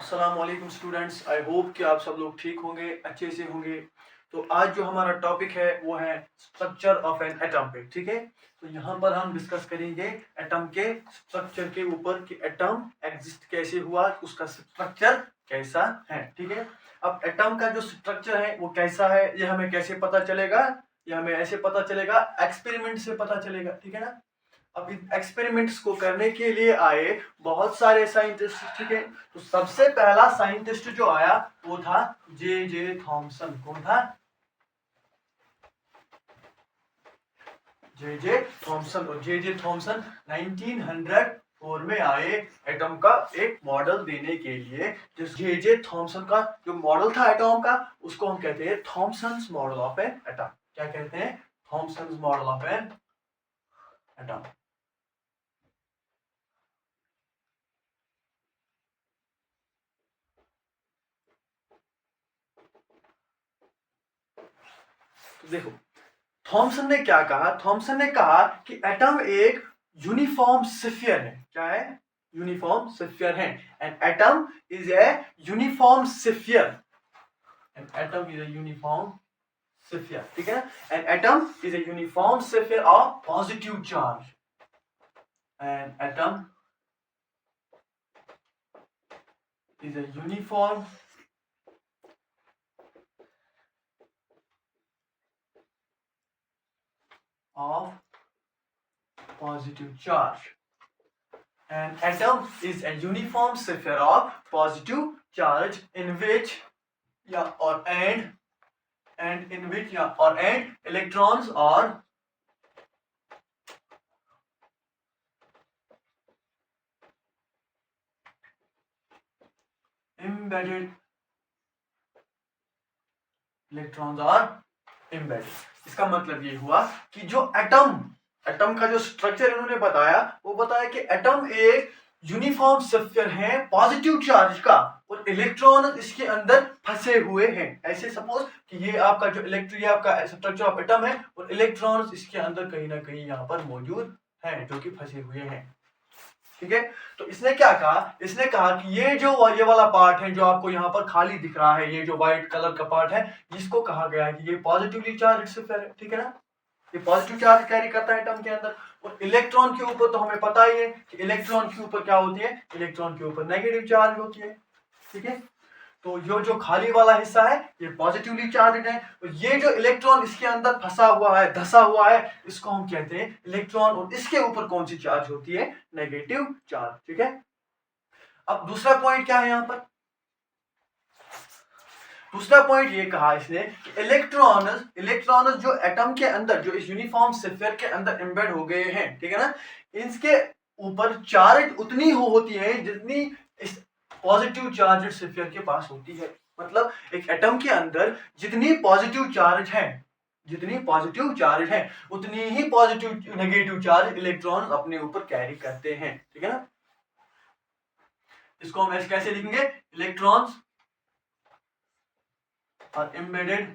अस्सलामुअलैकुम students, I hope कि आप सब लोग ठीक होंगे, अच्छे से होंगे। तो आज जो हमारा टॉपिक है वो है स्ट्रक्चर ऑफ एन एटम पे। ठीक है, तो यहाँ पर हम डिस्कस करेंगे एटम के स्ट्रक्चर के ऊपर कि एटम एग्जिस्ट कैसे हुआ, उसका स्ट्रक्चर कैसा है। ठीक है, अब एटम का जो स्ट्रक्चर है वो कैसा है ये हमें कैसे पता चलेगा? ये हमें ऐसे पता चलेगा, एक्सपेरिमेंट से पता चलेगा। ठीक है ना। अब इन एक्सपेरिमेंट्स को करने के लिए आए बहुत सारे साइंटिस्ट। ठीक है, तो सबसे पहला साइंटिस्ट जो आया वो था जे जे थॉमसन। कौन था? जे जे थॉमसन। और जे जे थॉमसन 1904 में आए एटम का एक मॉडल देने के लिए। जिस जे जे थॉमसन का जो मॉडल था एटम का, उसको हम कहते हैं Thomson's model of an atom. क्या कहते हैं? Thomson's model of an atom. तो देखो, थॉमसन ने क्या कहा? थॉमसन ने कहा कि एटम एक यूनिफॉर्म स्फीयर है। क्या है? यूनिफॉर्म स्फीयर है। N atom is a uniform sphere. N atom is a uniform sphere. ठीक है ना। N atom is a uniform sphere of positive charge. N atom is a uniform of positive charge. An atom is a uniform sphere of positive charge in which electrons are embedded. Electrons are embedded. इसका मतलब ये हुआ कि जो atom का जो structure इन्होंने बताया, वो बताया कि एटम एक यूनिफॉर्म स्फीयर है पॉजिटिव चार्ज का, और इलेक्ट्रॉन इसके अंदर फंसे हुए हैं। ऐसे सपोज कि ये आपका जो इलेक्ट्रिक आपका स्ट्रक्चर ऑफ एटम है, और इलेक्ट्रॉन्स इसके अंदर कहीं ना कहीं यहाँ पर मौजूद हैं जो कि फंसे हुए हैं। ठीक है, तो इसने क्या कहा? इसने कहा कि ये वाला पार्ट है जो आपको यहाँ पर खाली दिख रहा है, ये जो व्हाइट कलर का पार्ट है, जिसको कहा गया है कि ये पॉजिटिवली चार्ज स्फीयर है। ठीक है ना, ये पॉजिटिव चार्ज कैरी करता है एटम के अंदर। और इलेक्ट्रॉन के ऊपर तो हमें पता ही है कि इलेक्ट्रॉन के ऊपर क्या होती है? इलेक्ट्रॉन के ऊपर नेगेटिव चार्ज होती है। ठीक है, तो ये जो खाली वाला हिस्सा है ये पॉजिटिवली चार्ज है, और ये जो इलेक्ट्रॉन इसके अंदर फंसा हुआ है, धसा हुआ है, इसको हम कहते हैं इलेक्ट्रॉन। और इसके ऊपर कौन सी चार्ज होती है? Negative charge. ठीक है, अब दूसरा पॉइंट क्या है यहाँ पर? दूसरा पॉइंट ये कहा इसने कि इलेक्ट्रॉन जो एटम के अंदर, जो इस यूनिफॉर्म स्फीयर के अंदर एम्बेड हो गए हैं, ठीक है ना, इनके ऊपर चार्ज उतनी होती है जितनी इस पॉजिटिव चार्ज स्फीयर के पास होती है। मतलब एक एटम के अंदर जितनी पॉजिटिव चार्ज है उतनी ही पॉजिटिव नेगेटिव चार्ज इलेक्ट्रॉन अपने ऊपर कैरी करते हैं। ठीक है ना, इसको हम कैसे लिखेंगे? Electrons are embedded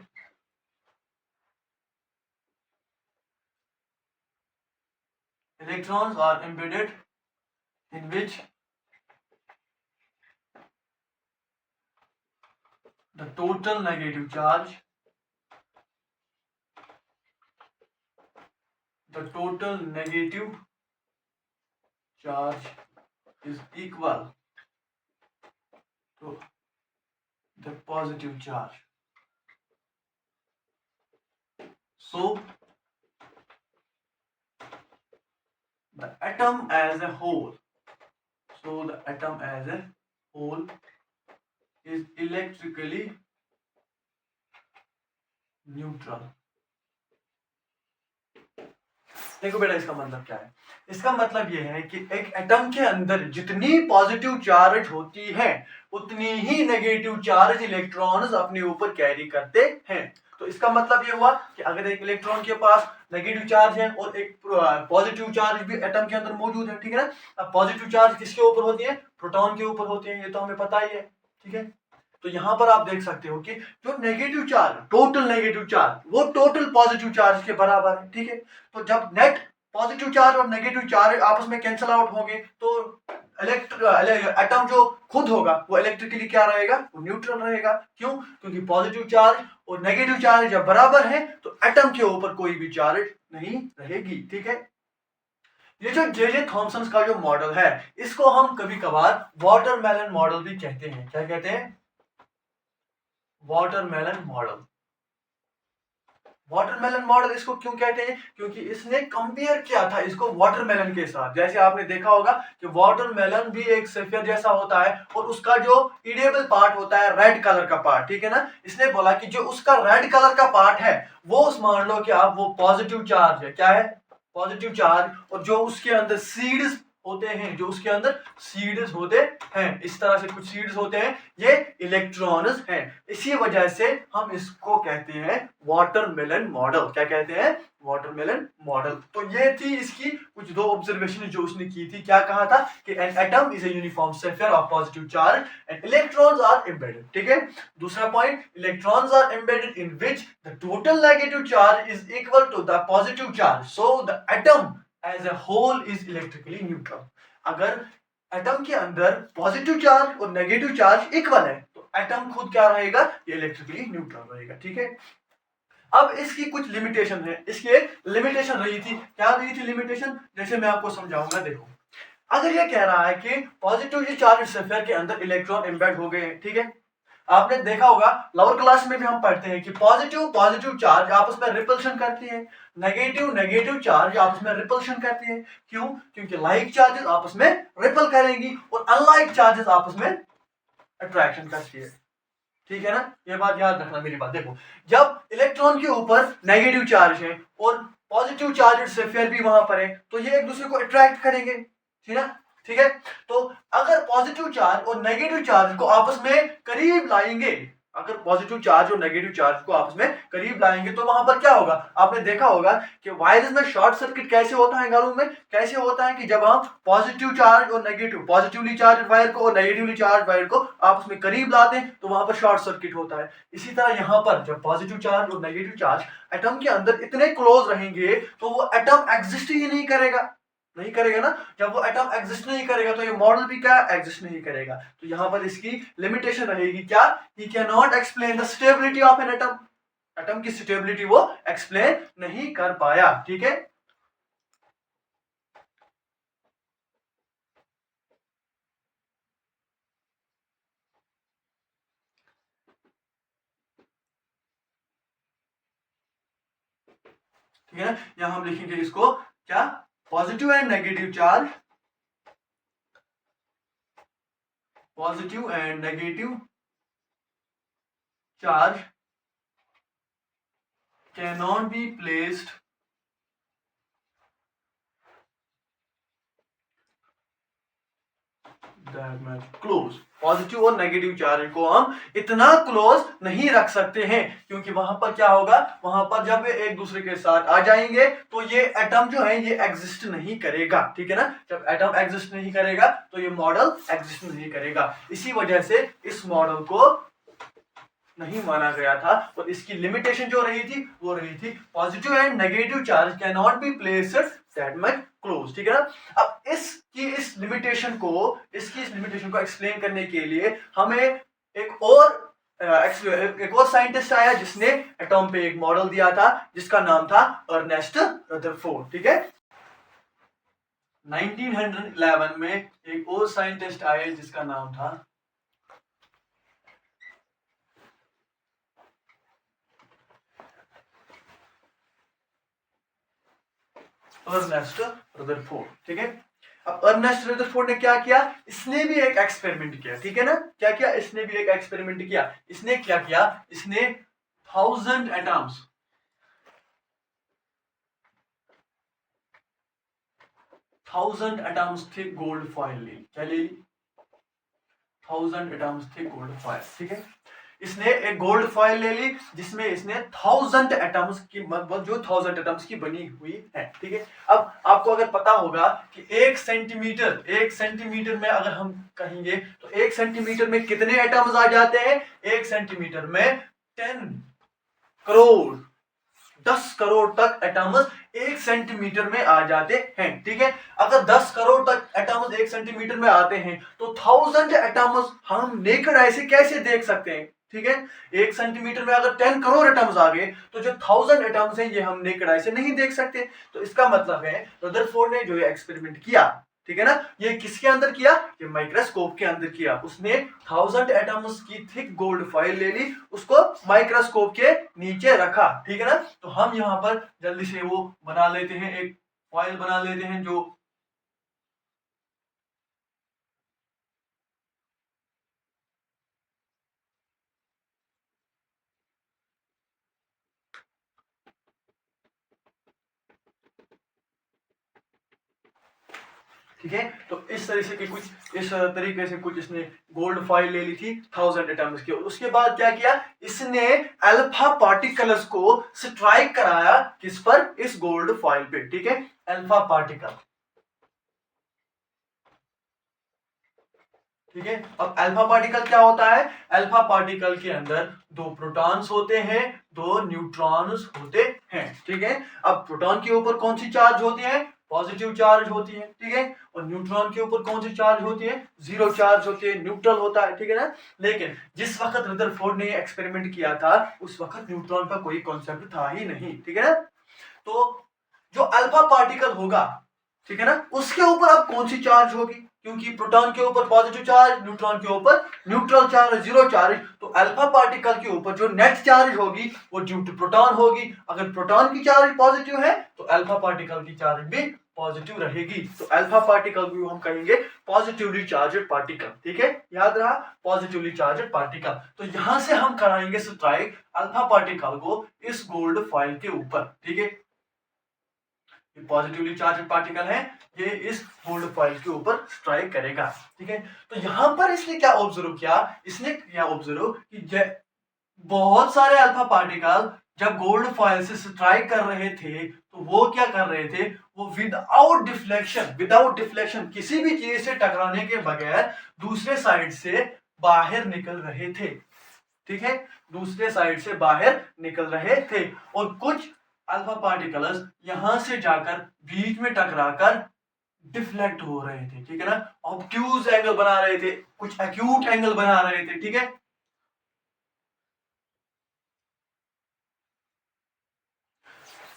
in which the total negative charge is equal to the positive charge. So the atom as a whole is electrically neutral. देखो बेटा, इसका मतलब क्या है? इसका मतलब यह है कि एक एटम के अंदर जितनी पॉजिटिव चार्ज होती है उतनी ही नेगेटिव चार्ज इलेक्ट्रॉन्स अपने ऊपर कैरी करते हैं। तो इसका मतलब यह हुआ कि अगर एक इलेक्ट्रॉन के पास नेगेटिव चार्ज है और एक पॉजिटिव चार्ज भी एटम के अंदर मौजूद है, ठीक है ना। अब पॉजिटिव चार्ज किसके ऊपर होती है? प्रोटॉन के ऊपर होती है, ये तो हमें पता ही है। ठीक है, तो यहां पर आप देख सकते हो कि जो negative charge, total negative charge, वो टोटल पॉजिटिव चार्ज के बराबर है। ठीक है, तो जब नेट पॉजिटिव चार्ज और नेगेटिव चार्ज आपस में कैंसिल आउट होंगे तो एटम जो खुद होगा वो इलेक्ट्रिकली क्या रहेगा, वो न्यूट्रल रहेगा। क्यों? क्योंकि पॉजिटिव चार्ज और नेगेटिव चार्ज जब बराबर है तो एटम के ऊपर कोई भी चार्ज नहीं रहेगी। ठीक है, ये जो जे थॉमसन का जो मॉडल है इसको हम कभी कभार वाटरमेलन मॉडल भी कहते हैं। क्या कहते हैं? Watermelon model. वाटरमेलन मॉडल इसको क्यों कहते हैं? क्योंकि इसने कंपेयर किया था इसको वाटरमेलन के साथ। जैसे आपने देखा होगा कि वाटरमेलन भी एक सेफियर जैसा होता है और उसका जो ईडेबल पार्ट होता है रेड कलर का पार्ट, ठीक है ना। इसने बोला कि जो उसका रेड कलर का पार्ट है वो मान लो कि आप वो पॉजिटिव चार्ज है। क्या है? Positive charge. और जो उसके अंदर सीड्स होते हैं, जो उसके अंदर सीड्स होते हैं, इस तरह से कुछ सीड्स होते हैं, ये इलेक्ट्रॉन्स हैं। इसी वजह से हम इसको कहते हैं वाटरमेलन मॉडल। क्या कहते हैं? Watermelon model. तो ये थी इसकी कुछ दो ऑब्जर्वेशन जो उसने की थी। क्या कहा था कि an atom is a uniform sphere of positive charge and electrons are embedded. ठीक है, दूसरा point, electrons are embedded in which the total negative charge is equal to the positive charge, so the atom as a whole is electrically neutral. अगर atom के अंदर positive charge और negative charge equal है तो atom खुद क्या रहेगा? ये इलेक्ट्रिकली न्यूट्रल रहेगा। ठीक है, अब इसकी कुछ लिमिटेशन है। इसकी एक लिमिटेशन रही थी। क्या रही थी लिमिटेशन? जैसे मैं आपको समझाऊंगा। देखो, अगर ये कह रहा है कि पॉजिटिवली चार्ज सेफियर के अंदर इलेक्ट्रॉन एम्बेड हो गए, ठीक है, आपने देखा होगा लोअर क्लास में भी हम पढ़ते हैं कि पॉजिटिव चार्ज आपस में रिपल्शन करती है, नेगेटिव चार्ज आपस में रिपल्शन करती है। क्यों? क्योंकि लाइक चार्जेस आपस में रिपल करेंगी और अनलाइक चार्जेस आपस में अट्रैक्शन करती है। ठीक है ना, ये बात याद रखना मेरी बात। देखो, जब इलेक्ट्रॉन के ऊपर नेगेटिव चार्ज है और पॉजिटिव चार्ज सेफियर भी वहां पर है तो ये एक दूसरे को अट्रैक्ट करेंगे, ठीक है। ठीक है, तो अगर पॉजिटिव चार्ज और नेगेटिव चार्ज को आपस में करीब लाएंगे, अगर पॉजिटिव चार्ज और नेगेटिव चार्ज को आपस में करीब लाएंगे तो वहां पर क्या होगा? आपने देखा होगा कि वायर्स में शॉर्ट सर्किट कैसे होता है घरों में? कैसे होता है कि जब हम पॉजिटिव चार्ज और नेगेटिव, पॉजिटिवली चार्ज वायर को और नेगेटिवली चार्ज वायर को आपस में करीब लाते हैं तो वहां पर शॉर्ट सर्किट होता है। इसी तरह यहाँ पर जब पॉजिटिव चार्ज और नेगेटिव चार्ज एटम के अंदर इतने क्लोज रहेंगे तो वो एटम एग्जिस्ट ही नहीं करेगा, नहीं करेगा ना। जब वो एटम एग्जिस्ट नहीं करेगा तो ये मॉडल भी क्या एग्जिस्ट नहीं करेगा। तो यहां पर इसकी लिमिटेशन रहेगी क्या? He can not explain the stability of N atom. Atom की स्टेबिलिटी वो एक्सप्लेन नहीं कर पाया। ठीक है, ठीक है ना। यहां हम लिखेंगे इसको क्या? Positive and negative charge, positive and negative charge cannot be placed that much close। Positive और नेगेटिव चार्ज को हम इतना क्लोज नहीं रख सकते हैं क्योंकि वहां पर क्या होगा? वहां पर जब एक दूसरे के साथ आ जाएंगे तो ये एटम जो है ये एग्जिस्ट नहीं करेगा। ठीक है ना, जब एटम एग्जिस्ट नहीं करेगा तो ये मॉडल एग्जिस्ट नहीं करेगा। इसी वजह से इस मॉडल को नहीं माना गया था और इसकी लिमिटेशन जो रही थी वो रही थी positive and negative charge can not be placed that much close. ठीक है ना। अब इसकी इस लिमिटेशन को एक्सप्लेन करने के लिए हमें एक और साइंटिस्ट आया जिसने एटॉम पे एक मॉडल दिया था जिसका नाम था अर्नेस्ट रदरफोर्ड। ठीक है, 1911 में एक और साइंटिस्ट आए जिसका नाम था अर्नेस्ट रदरफोर्ड। ठीक है, अब अर्नेस्ट रदरफोर्ड ने क्या किया? इसने भी एक एक्सपेरिमेंट किया। ठीक है ना, क्या किया? इसने भी एक एक्सपेरिमेंट किया। इसने क्या किया? इसने 1000 एटम्स, 1000 एटम्स थे गोल्ड फॉइल ली। क्या ले ली? 1000 एटम्स थे गोल्ड फॉइल। ठीक है, इसने एक गोल्ड फॉइल ले ली जिसमें इसने 1000 एटम्स की, मतलब जो 1000 एटम्स की बनी हुई है। ठीक है, अब आपको अगर पता होगा कि 1 सेंटीमीटर में अगर हम कहेंगे तो 1 सेंटीमीटर में कितने एटम्स आ जाते हैं? 1 सेंटीमीटर में 10 करोड़ 10 करोड़ तक एटम्स 1 सेंटीमीटर में आ जाते हैं। ठीक है, अगर 10 करोड़ तक एटम्स 1 सेंटीमीटर में आते हैं तो 1000 एटम्स हम नेकेड आई से कैसे देख सकते हैं। ठीक है, 1 सेंटीमीटर में अगर 10 करोड़ एटम्स आ गए तो जो 1000 एटम्स हैं ये हम नेकेड आई से नहीं देख सकते। तो इसका मतलब है रदरफोर्ड ने जो ये एक्सपेरिमेंट किया, ठीक है ना, ये किसके अंदर किया, ये माइक्रोस्कोप के अंदर किया। उसने 1000 एटम्स की थिक गोल्ड फॉइल ले ली, उसको माइक्रोस्कोप के नीचे रखा। ठीक है ना, तो हम यहाँ पर जल्दी से वो बना लेते हैं, एक फॉइल बना लेते हैं जो ठीक है। तो इस तरीके से कुछ इसने गोल्ड फॉइल ले ली थी 1000 एटम्स की। उसके बाद क्या किया, इसने अल्फा पार्टिकल्स को स्ट्राइक कराया किस पर, इस गोल्ड फॉइल पे। ठीक है, अल्फा पार्टिकल। ठीक है, अब अल्फा पार्टिकल क्या होता है, अल्फा पार्टिकल के अंदर 2 प्रोटॉन्स होते हैं, 2 न्यूट्रॉन्स होते हैं। ठीक है, अब प्रोटॉन के ऊपर कौन सी चार्ज होती है, पॉजिटिव चार्ज होती है। ठीक है, और न्यूट्रॉन के ऊपर कौन सी चार्ज होती है, 0 चार्ज होती है, न्यूट्रल होता है। ठीक है ना, लेकिन जिस वक्त रदरफोर्ड ने एक्सपेरिमेंट किया था उस वक्त न्यूट्रॉन का कोई कॉन्सेप्ट था ही नहीं। ठीक है ना, तो जो अल्फा पार्टिकल होगा, ठीक है ना, उसके ऊपर अब कौन सी चार्ज होगी, क्योंकि प्रोटॉन के ऊपर पॉजिटिव चार्ज, न्यूट्रॉन के ऊपर न्यूट्रल चार्ज, 0 चार्ज। तो अल्फा पार्टिकल के ऊपर जो नेट चार्ज होगी वो ड्यू टू प्रोटॉन होगी। अगर प्रोटॉन की चार्ज पॉजिटिव है तो अल्फा पार्टिकल की चार्ज भी पॉजिटिव रहेगी। तो अल्फा पार्टिकल को हम कहेंगे पॉजिटिवली चार्ज्ड पार्टिकल। ठीक है, याद रहा, पॉजिटिवली चार्ज्ड पार्टिकल। तो यहां से हम कराएंगे स्ट्राइक अल्फा पार्टिकल को इस गोल्ड फॉइल के ऊपर। ठीक है, पॉजिटिवली चार्ज पार्टिकल है, ये इस गोल्ड फॉइल के ऊपर स्ट्राइक करेगा। ठीक है, तो यहां पर इसने क्या ऑब्जर्व किया, इसने क्या ऑब्जर्व कि बहुत सारे अल्फा पार्टिकल जब गोल्ड फॉइल से स्ट्राइक कर रहे थे तो वो क्या कर रहे थे, वो विदाउट डिफ्लेक्शन किसी भी चीज से टकराने के बगैर दूसरे साइड से बाहर निकल रहे थे। ठीक है, दूसरे साइड से बाहर निकल रहे थे, और कुछ अल्फा पार्टिकल्स यहां से जाकर बीच में टकराकर डिफ्लेक्ट हो रहे थे। ठीक है ना, ऑब्ट्यूज एंगल बना रहे थे, कुछ एक्यूट एंगल बना रहे थे। ठीक है,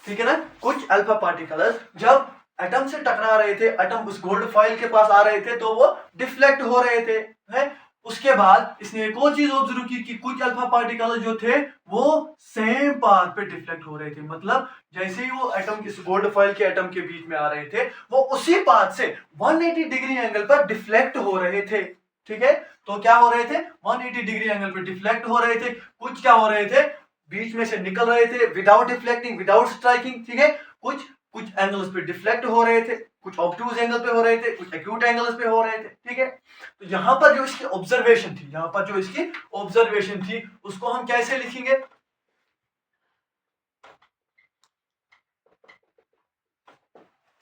ठीक है ना, कुछ अल्फा पार्टिकल्स जब एटम से टकरा रहे थे, एटम उस गोल्ड फॉइल के पास आ रहे थे तो वो डिफ्लेक्ट हो रहे थे। है, उसके बाद इसने एक और चीज ऑब्जर्व की कि कुछ अल्फा पार्टिकल जो थे वो सेम पाथ पे डिफ्लेक्ट हो रहे थे। मतलब जैसे ही वो एटम इस गोल्ड फॉइल के एटम के बीच में आ रहे थे वो उसी पाथ से 180 डिग्री एंगल पर डिफ्लेक्ट हो रहे थे। ठीक है, तो क्या हो रहे थे, 180 डिग्री एंगल पर डिफ्लेक्ट हो रहे थे। कुछ क्या हो रहे थे, बीच में से निकल रहे थे विदाउट डिफ्लेक्टिंग, विदाउट स्ट्राइकिंग। ठीक है, कुछ कुछ एंगल्स पे डिफ्लेक्ट हो रहे थे, कुछ ऑब्ट्यूज एंगल पे हो रहे थे, कुछ एक्यूट एंगल्स पे हो रहे थे। ठीक है, तो यहां पर जो इसकी ऑब्जर्वेशन थी, यहां पर जो इसकी ऑब्जर्वेशन थी उसको हम कैसे लिखेंगे,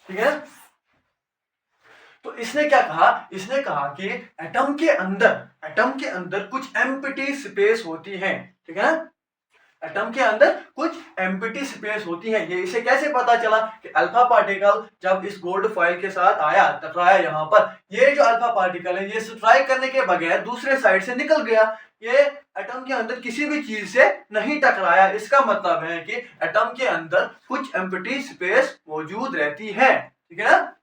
ठीक है। तो इसने क्या कहा, इसने कहा कि एटम के अंदर कुछ एम्प्टी स्पेस होती है। ठीक है ना, एटम के अंदर कुछ एम्प्टी स्पेस होती है। ये इसे कैसे पता चला कि अल्फा पार्टिकल जब इस गोल्ड फॉइल के साथ आया, टकराया यहां पर, ये जो अल्फा पार्टिकल है ये स्ट्राइक करने के बगैर दूसरे साइड से निकल गया, ये एटम के अंदर किसी भी चीज से नहीं टकराया। इसका मतलब है कि एटम के अंदर कुछ एम्प्टी स्पेस मौजूद रहती है। ठीक है ना,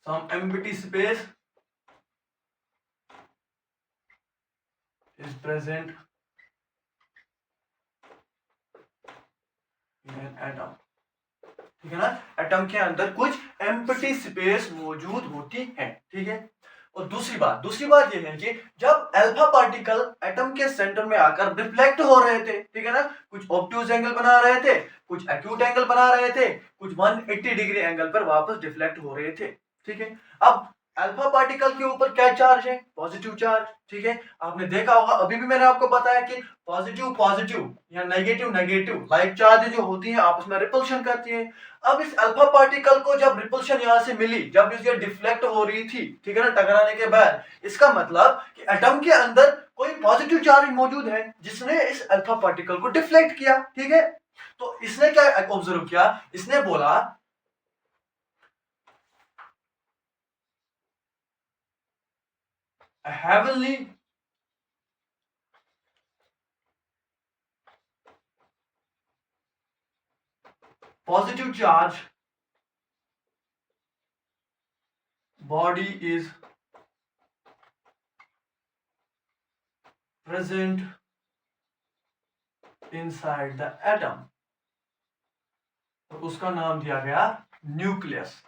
some empty space is present in an atom। ठीक है ना, एटम के अंदर कुछ एम्प्टी स्पेस मौजूद होती है। ठीक है, और दूसरी बात यह है कि जब अल्फा पार्टिकल एटम के सेंटर में आकर रिफ्लेक्ट हो रहे थे, ठीक है ना, कुछ ऑब्ट्यूज एंगल बना रहे थे, कुछ एक्यूट एंगल बना रहे थे, कुछ 180 डिग्री एंगल पर वापस डिफ्लेक्ट हो रहे थे। ठीक है, अब अल्फा पार्टिकल के ऊपर क्या चार्ज है? Positive charge. ठीक है, आपने देखा होगा, अभी भी मैंने आपको बताया कि पॉजिटिव पॉजिटिव या नेगेटिव नेगेटिव लाइक चार्ज जो होती है आपस में रिपल्शन करती है। अब इस अल्फा पार्टिकल को जब रिपल्शन यहां से मिली, जब ये डिफ्लेक्ट हो रही थी, ठीक है ना, टकराने के बाद, इसका मतलब कि एटम के अंदर कोई पॉजिटिव चार्ज मौजूद है जिसने इस अल्फा पार्टिकल को डिफ्लेक्ट किया। ठीक है, तो इसने क्या ऑब्जर्व किया? इसने बोला a heavenly positive charge body is present inside the atom, और उसका नाम दिया गया न्यूक्लियस।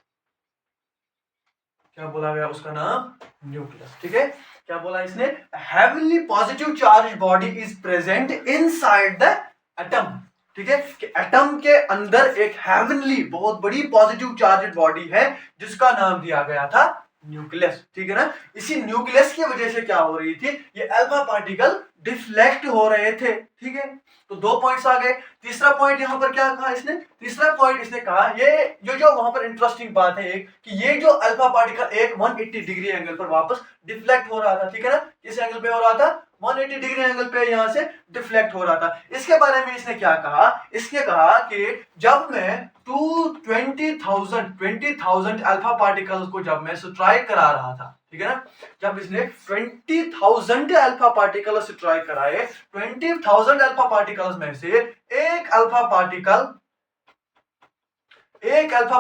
क्या बोला गया? उसका नाम न्यूक्लियस। ठीक है, क्या बोला इसने? Heavenly positive charge body is present inside the atom. ठीक है, कि एटम के अंदर एक हेवनली बहुत बड़ी पॉजिटिव चार्ज बॉडी है जिसका नाम दिया गया था न्यूक्लियस। ठीक है ना, इसी न्यूक्लियस की वजह से क्या हो रही थी? ये अल्फा पार्टिकल डिफ्लेक्ट हो रहे थे। ठीक है, तो 2 पॉइंट्स आ गए। तीसरा पॉइंट यहां पर क्या कहा इसने? तीसरा पॉइंट इसने कहा, ये जो वहां पर इंटरेस्टिंग बात है एक, कि ये जो अल्फा पार्टिकल एक 180 डिग्री एंगल पर वापस डिफ्लेक्ट हो रहा था। ठीक है ना, किस एंगल पे हो रहा था? 180 डिग्री एंगल पे यहां से डिफ्लेक्ट हो रहा था। इसके बारे में इसने क्या कहा? इसने कहा कि जब मैं 20,000 अल्फा पार्टिकल्स को जब मैं स्ट्राइक करा रहा था, ठीक है ना, जब इसने 20,000 अल्फा पार्टिकल्स स्ट्राइक कराए, 20,000 अल्फा पार्टिकल्स में से एक अल्फा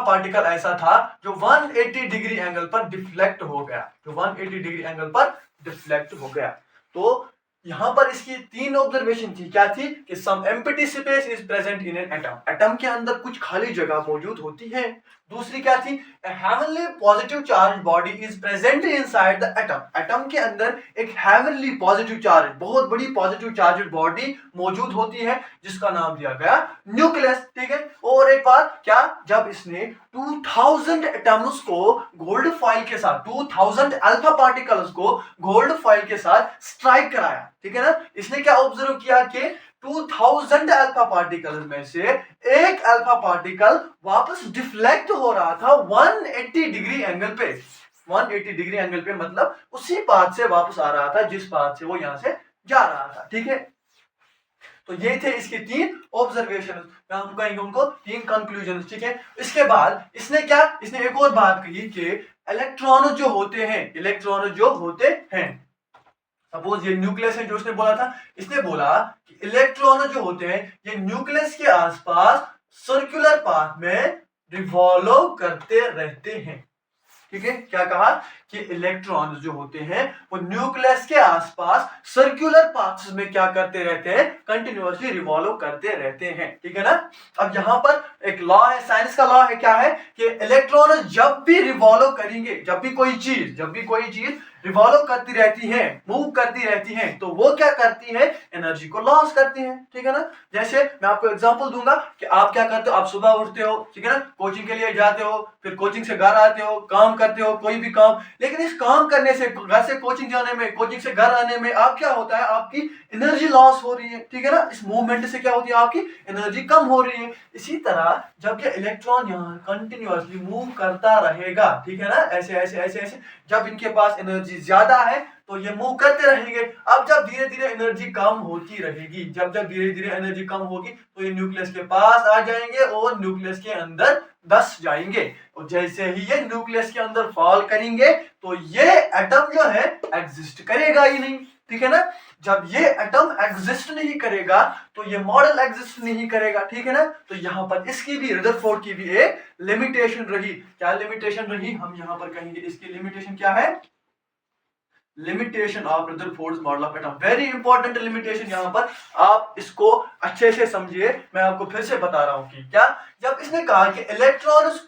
पार्टिकल ऐसा था जो 180 डिग्री एंगल पर डिफ्लेक्ट हो गया, जो 180 डिग्री एंगल पर डिफ्लेक्ट हो गया। तो यहां पर इसकी 3 ऑब्जर्वेशन थी। क्या थी? कि some empty space is present in an atom, atom के अंदर कुछ खाली जगह मौजूद होती है। दूसरी क्या थी? a heavenly positive charge body is present inside the atom, atom के अंदर एक heavenly positive charge, बहुत बड़ी positive charged body मौजूद होती है जिसका नाम दिया गया न्यूक्लियस। ठीक है, और एक बात क्या, जब इसने 2000 एटम्स को गोल्ड फॉइल के साथ, 2000 अल्फा पार्टिकल्स को गोल्ड फॉइल के साथ स्ट्राइक कराया, ठीक है ना, इसने क्या ऑब्जर्व किया कि 2000 अल्फा पार्टिकल में से एक अल्फा पार्टिकल वापस डिफ्लेक्ट हो रहा था 180 डिग्री एंगल पे। 180 डिग्री एंगल पे मतलब उसी पाथ से वापस आ रहा था जिस पाथ से वो यहां से जा रहा था। ठीक है, तो ये थे इसके 3 ऑब्जर्वेशन, हम कहेंगे उनको 3 कंक्लूजन। ठीक है, इसके बाद इसने क्या, इसने एक और बात कही कि इलेक्ट्रॉन जो होते हैं, सपोज ये न्यूक्लियस है जो उसने बोला था, इसने बोला कि इलेक्ट्रॉन जो होते हैं ये न्यूक्लियस के आसपास सर्कुलर पाथ में रिवॉल्व करते रहते हैं। ठीक है, क्या कहा? कि इलेक्ट्रॉन जो होते हैं वो न्यूक्लियस के आसपास सर्कुलर पाथ्स में क्या करते रहते हैं? कंटिन्यूअसली रिवॉल्व करते रहते हैं। ठीक है ना, अब यहां पर एक लॉ है, साइंस का लॉ है, क्या है? कि इलेक्ट्रॉन जब भी रिवॉल्व करेंगे, जब भी कोई चीज रिवॉल्व करती रहती है, मूव करती रहती है, तो वो क्या करती है? एनर्जी को लॉस करती है। ठीक है ना, जैसे मैं आपको एग्जांपल दूंगा कि आप क्या करते हो, आप सुबह उठते हो, ठीक है ना, कोचिंग के लिए जाते हो, फिर कोचिंग से घर आते हो, काम करते हो, कोई भी काम, लेकिन इस काम करने से, घर से कोचिंग जाने में, कोचिंग से घर आने में आप क्या होता है? आपकी एनर्जी लॉस हो रही है। ठीक है ना, इस मूवमेंट से क्या होती है? आपकी एनर्जी कम हो रही है। इसी तरह जब ये इलेक्ट्रॉन यहाँ कंटिन्यूअसली मूव करता रहेगा, ठीक है ना, ऐसे ऐसे ऐसे ऐसे, जब इनके पास एनर्जी ज्यादा है तो ये मूव करते रहेंगे। अब जब धीरे धीरे एनर्जी कम होती रहेगी, जब धीरे धीरे एनर्जी कम होगी तो ये न्यूक्लियस के पास आ जाएंगे और न्यूक्लियस के अंदर धस जाएंगे, और जैसे ही ये न्यूक्लियस के अंदर फॉल करेंगे तो ये एटम जो है एग्जिस्ट करेगा ही नहीं। ठीक है ना, जब ये एटम एग्जिस्ट नहीं करेगा तो ये मॉडल एग्जिस्ट नहीं करेगा। ठीक है ना, तो यहां पर इसकी भी, रदरफोर्ड की भी एक लिमिटेशन रही। क्या लिमिटेशन रही? हम यहां पर कहेंगे इसकी लिमिटेशन क्या है? Limitation of Rutherford's model of atom, very important limitation. यहां पर आप इसको अच्छे से समझिए, मैं आपको फिर से बता रहा हूं कि क्या, जब इसने कहा कि इलेक्ट्रॉन्स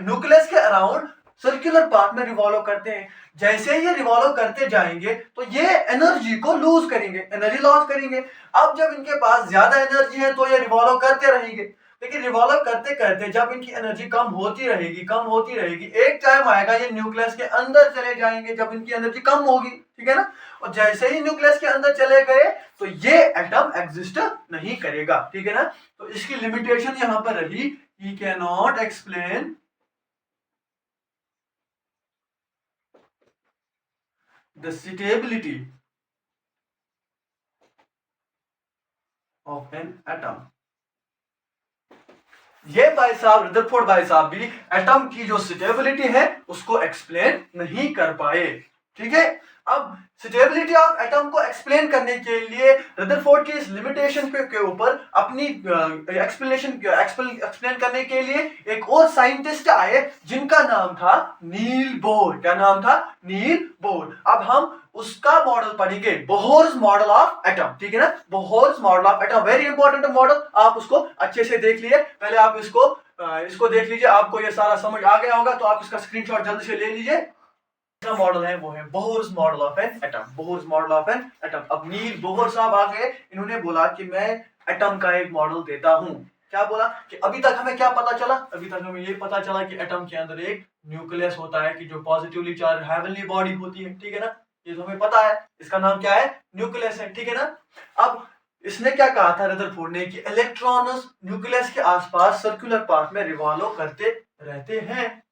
न्यूक्लियस के अराउंड सर्कुलर पाथ में रिवॉल्व करते हैं, जैसे ये रिवॉल्व करते जाएंगे तो ये एनर्जी को लूज करेंगे, एनर्जी लॉस करेंगे। अब जब इनके पास ज्यादा एनर्जी है तो ये रिवॉल्व करते रहेंगे, लेकिन रिवॉल्व करते करते जब इनकी एनर्जी कम होती रहेगी, एक टाइम आएगा ये न्यूक्लियस के अंदर चले जाएंगे जब इनकी एनर्जी कम होगी, ठीक है ना। और जैसे ही न्यूक्लियस के अंदर चले गए तो ये एटम एग्जिस्ट नहीं करेगा, ठीक है ना। तो इसकी लिमिटेशन यहां पर रही, he can not explain the suitability of an atom। ये भाई साहब, रदरफोर्ड भाई साहब भी एटम की जो स्टेबिलिटी है उसको एक्सप्लेन नहीं कर पाए, ठीक है। अब स्टेबिलिटी ऑफ एटम को एक्सप्लेन करने के लिए रदरफोर्ड की इस लिमिटेशन के ऊपर अपनी एक्सप्लेन करने के लिए एक और साइंटिस्ट आए जिनका नाम था नील बोर। क्या नाम था? Niels Bohr. अब हम उसका मॉडल पढ़ेंगे, बोहर्स मॉडल ऑफ एटम, ठीक है ना। Bohr's model of atom very important model, आप उसको अच्छे से देख लिए। पहले आप इसको देख लीजिए, आपको ये सारा समझ आ गया होगा तो आप इसका स्क्रीनशॉट जल्दी से ले लीजिए। मॉडल है वो है Bohr's model of an atom. Bohr's model of an atom. अब नील बोहर साहब आ गए, इन्होंने बोला कि मैं एटम का एक मॉडल देता हूं। क्या बोला कि अभी तक हमें क्या पता चला? अभी तक हमें ये पता चला कि एटम के अंदर एक न्यूक्लियस होता है कि जो पॉजिटिवली चार्ज हेवनली बॉडी होती है, ठीक है ना। ये तो हमें पता है, इसका नाम क्या है? न्यूक्लियस है, ठीक है ना। अब इसने क्या कहा था रदरफोर्ड ने कि इलेक्ट्रॉन्स न्यूक्लियस के आसपास सर्कुलर पाथ में रिवॉल्व करते रहते हैं,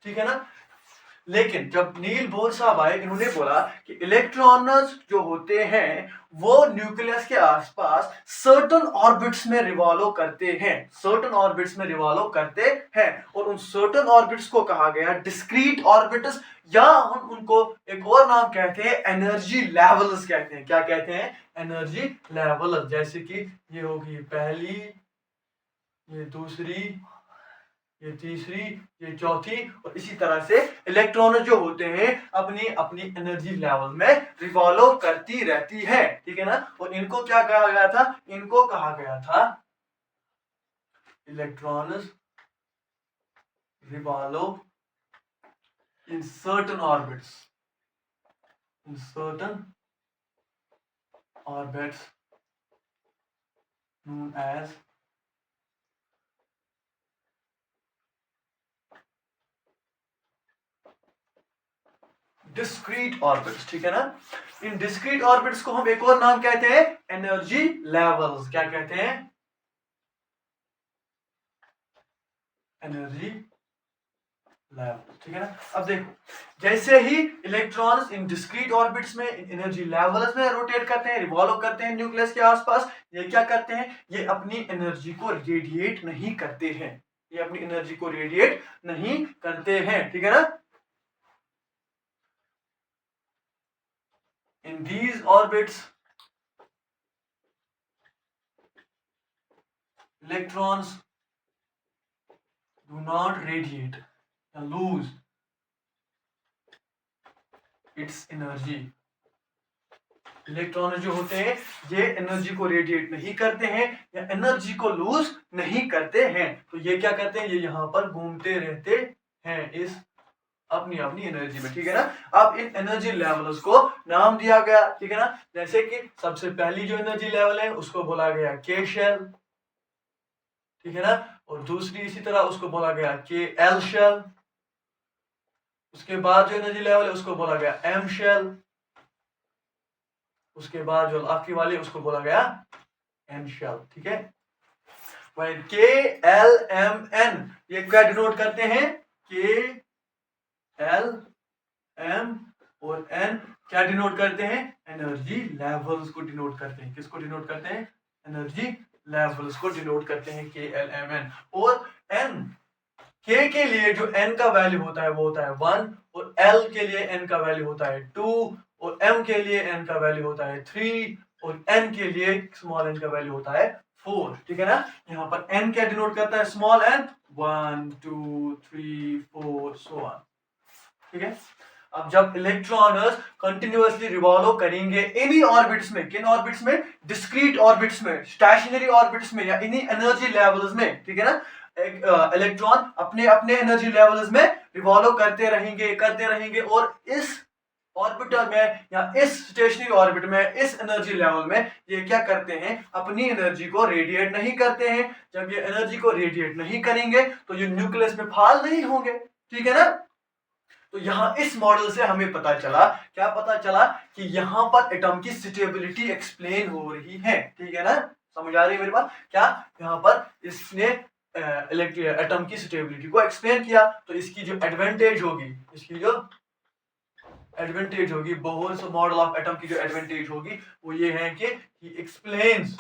ठीक है ना। लेकिन जब नील बोर साहब आए, इन्होंने बोला कि इलेक्ट्रॉन्स जो होते हैं वो न्यूक्लियस के आसपास सर्टेन ऑर्बिट्स में रिवॉल्व करते हैं, सर्टेन ऑर्बिट्स में रिवॉल्व करते हैं। और उन सर्टेन ऑर्बिट्स को कहा गया डिस्क्रीट ऑर्बिट्स, या हम उनको एक और नाम कहते हैं एनर्जी लेवल्स कहते हैं। क्या कहते हैं? Energy levels. जैसे कि ये होगी पहली, ये दूसरी, ये तीसरी, ये चौथी, और इसी तरह से इलेक्ट्रॉन जो होते हैं अपनी अपनी एनर्जी लेवल में रिवॉल्व करती रहती है, ठीक है ना। और इनको क्या कहा गया था? इनको कहा गया था electrons revolve in certain orbits, in certain orbits known as discrete orbits, ठीक है ना। इन डिस्क्रीट ऑर्बिट्स को हम एक और नाम कहते हैं एनर्जी लेवल्स। क्या कहते हैं? एनर्जी लेवल, ठीक है ना। अब देखो, जैसे ही इलेक्ट्रॉन्स इन डिस्क्रीट ऑर्बिट्स में, इन एनर्जी लेवल्स में रोटेट करते हैं, रिवॉल्व करते हैं न्यूक्लियस के आसपास, ये क्या करते हैं? ये अपनी एनर्जी को रेडिएट नहीं करते हैं, ये अपनी एनर्जी को रेडिएट नहीं करते हैं, ठीक है ना। In these orbits, electrons do not radiate and lose its energy। Electron जो होते हैं ये एनर्जी को रेडिएट नहीं करते हैं या एनर्जी को लूज नहीं करते हैं। तो ये क्या करते हैं? ये यहाँ पर घूमते रहते हैं इस अपनी अपनी एनर्जी में, ठीक है ना। अब इन एनर्जी लेवल्स को नाम दिया गया, ठीक है ना। जैसे कि सबसे पहली जो एनर्जी लेवल है उसको बोला गया के शेल, ठीक है ना। और दूसरी इसी तरह उसको बोला गया के एल शेल। उसके बाद जो एनर्जी लेवल है उसको बोला गया एम शेल। उसके बाद जो आखिरी वाली उसको बोला गया एन शेल, ठीक है। वही के एल एम एन ये क्या डिनोट करते हैं? के एल एम और एन क्या डिनोट करते हैं? एनर्जी लेवल्स को डिनोट करते हैं। किसको डिनोट करते हैं? एनर्जी लेवल्स को डिनोट करते हैं, के एल एम एन। और एन, के लिए जो एन का वैल्यू होता है वो होता है 1, और एल के लिए एन का वैल्यू होता है 2, और एम के लिए एन का वैल्यू होता है 3, और एन के लिए स्मॉल एन का वैल्यू होता है 4, ठीक है ना। यहाँ पर एन क्या डिनोट करता है? स्मॉल एन, 1 2 3 4 सो ऑन, ठीक है। अब जब इलेक्ट्रॉन्स कंटिन्यूअसली रिवॉल्व करेंगे इन्हीं ऑर्बिट्स में, किन ऑर्बिट्स में? डिस्क्रीट ऑर्बिट्स में, स्टेशनरी ऑर्बिट्स में, या इन्हीं एनर्जी लेवल्स में, ठीक है ना। इलेक्ट्रॉन अपने अपने एनर्जी लेवल्स में रिवॉल्व करते रहेंगे और इस ऑर्बिटल में या इस स्टेशनरी ऑर्बिट में, इस एनर्जी लेवल में ये क्या करते हैं, अपनी एनर्जी को रेडिएट नहीं करते हैं। जब ये एनर्जी को रेडिएट नहीं करेंगे तो ये न्यूक्लियस में फाल नहीं होंगे, ठीक है ना। तो यहां इस मॉडल से हमें पता चला, क्या पता चला कि यहां पर एटम की स्टेबिलिटी एक्सप्लेन हो रही है, ठीक है ना। समझ आ रही है मेरे बात? क्या यहां पर इसने एटम की स्टेबिलिटी को एक्सप्लेन किया। तो इसकी जो एडवांटेज होगी, इसकी जो एडवांटेज होगी, बोहर्स मॉडल ऑफ एटम की जो एडवांटेज होगी वो ये है कि he explains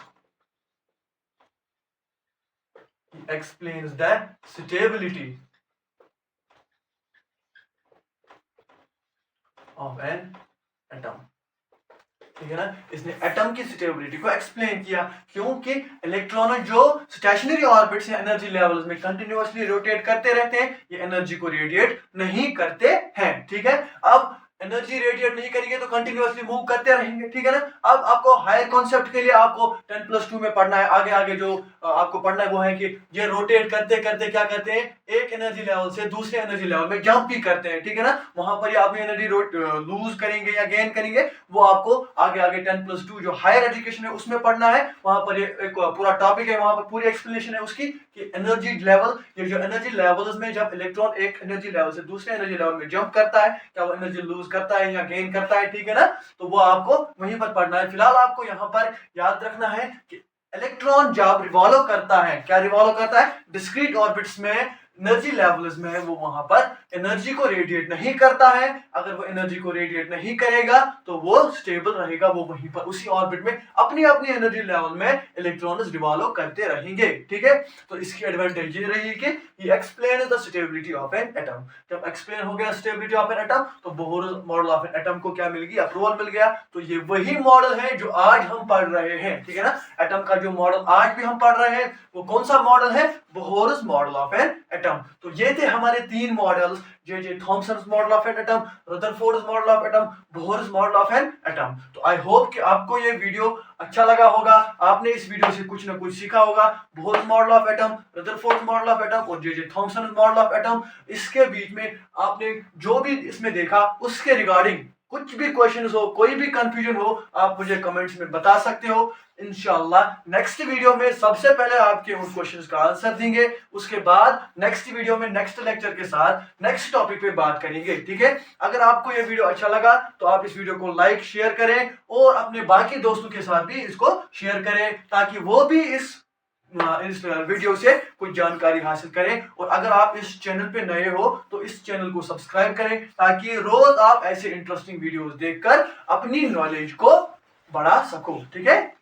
the stability of an atom, ठीक है ना। इसने एटम की स्टेबिलिटी को एक्सप्लेन किया क्योंकि इलेक्ट्रॉन जो स्टेशनरी ऑर्बिट से एनर्जी लेवल्स में कंटिन्यूअसली रोटेट करते रहते हैं, ये एनर्जी को रेडिएट नहीं करते हैं, ठीक है। अब एनर्जी रेडिएट नहीं करेंगे तो कंटिन्यूअसली मूव करते रहेंगे, ठीक है ना। अब आपको हायर कॉन्सेप्ट के लिए आपको 10+2 में पढ़ना है, आगे आगे जो आपको पढ़ना है वो है कि ये रोटेट करते करते क्या करते हैं, एक एनर्जी लेवल से दूसरे एनर्जी लेवल में जंप भी करते हैं, ठीक है ना। वहां पर आप एनर्जी लूज करेंगे या गेन करेंगे वो आपको आगे आगे 10+2 जो हायर एजुकेशन है उसमें पढ़ना है। वहां पर एक पूरा टॉपिक है, वहां पर पूरी एक्सप्लेनेशन है उसकी कि एनर्जी लेवल, ये जो एनर्जी लेवल्स में जब इलेक्ट्रॉन एक एनर्जी लेवल से दूसरे एनर्जी लेवल में जंप करता है, क्या वो एनर्जी लूज करता है या गेन करता है, ठीक है ना। तो वो आपको वहीं पर पढ़ना है। फिलहाल आपको यहाँ पर याद रखना है कि इलेक्ट्रॉन जब रिवॉल्व करता है, क्या रिवॉल्व करता है, डिस्क्रीट ऑर्बिट्स में एनर्जी लेवल्स में वो वहां पर एनर्जी को रेडिएट नहीं करता है। अगर वो एनर्जी को रेडिएट नहीं करेगा तो वो स्टेबल रहेगा, वो वहीं पर उसी ऑर्बिट में अपनी अपनी एनर्जी लेवल में इलेक्ट्रॉन्स रिवॉल्व करते रहेंगे, ठीक है। तो इसकी एडवांटेज ये रही कि ये explain the stability of an atom. जब एक्सप्लेन हो गया स्टेबिलिटी ऑफ एन एटम तो Bohr model of an atom को क्या मिल गया, अप्रूवल मिल गया। तो ये वही मॉडल है जो आज हम पढ़ रहे हैं, ठीक है ना। एटम का जो मॉडल आज भी हम पढ़ रहे हैं वो कौन सा मॉडल है, Bohr's model of an atom. तो ये थे हमारे 3 models, J Thomson model of an atom, Rutherford model of atom, Bohr's model of an atom. तो आई होप कि आपको ये वीडियो अच्छा लगा होगा, आपने इस वीडियो से कुछ ना कुछ सीखा होगा। Bohr's model of atom, Rutherford model of atom और J Thomson model of atom, इसके बीच में आपने जो भी इसमें देखा उसके रिगार्डिंग कुछ भी क्वेश्चंस हो, कोई भी कंफ्यूजन हो, आप मुझे कमेंट्स में बता सकते हो। इंशाल्लाह नेक्स्ट वीडियो में सबसे पहले आपके उन क्वेश्चंस का आंसर देंगे, उसके बाद नेक्स्ट वीडियो में नेक्स्ट लेक्चर के साथ नेक्स्ट टॉपिक पे बात करेंगे, ठीक है। अगर आपको ये वीडियो अच्छा लगा तो आप इस वीडियो को लाइक शेयर करें और अपने बाकी दोस्तों के साथ भी इसको शेयर करें ताकि वो भी इस वीडियो से कुछ जानकारी हासिल करें। और अगर आप इस चैनल पे नए हो तो इस चैनल को सब्सक्राइब करें ताकि रोज आप ऐसे इंटरेस्टिंग वीडियोस देखकर अपनी नॉलेज को बढ़ा सको, ठीक है।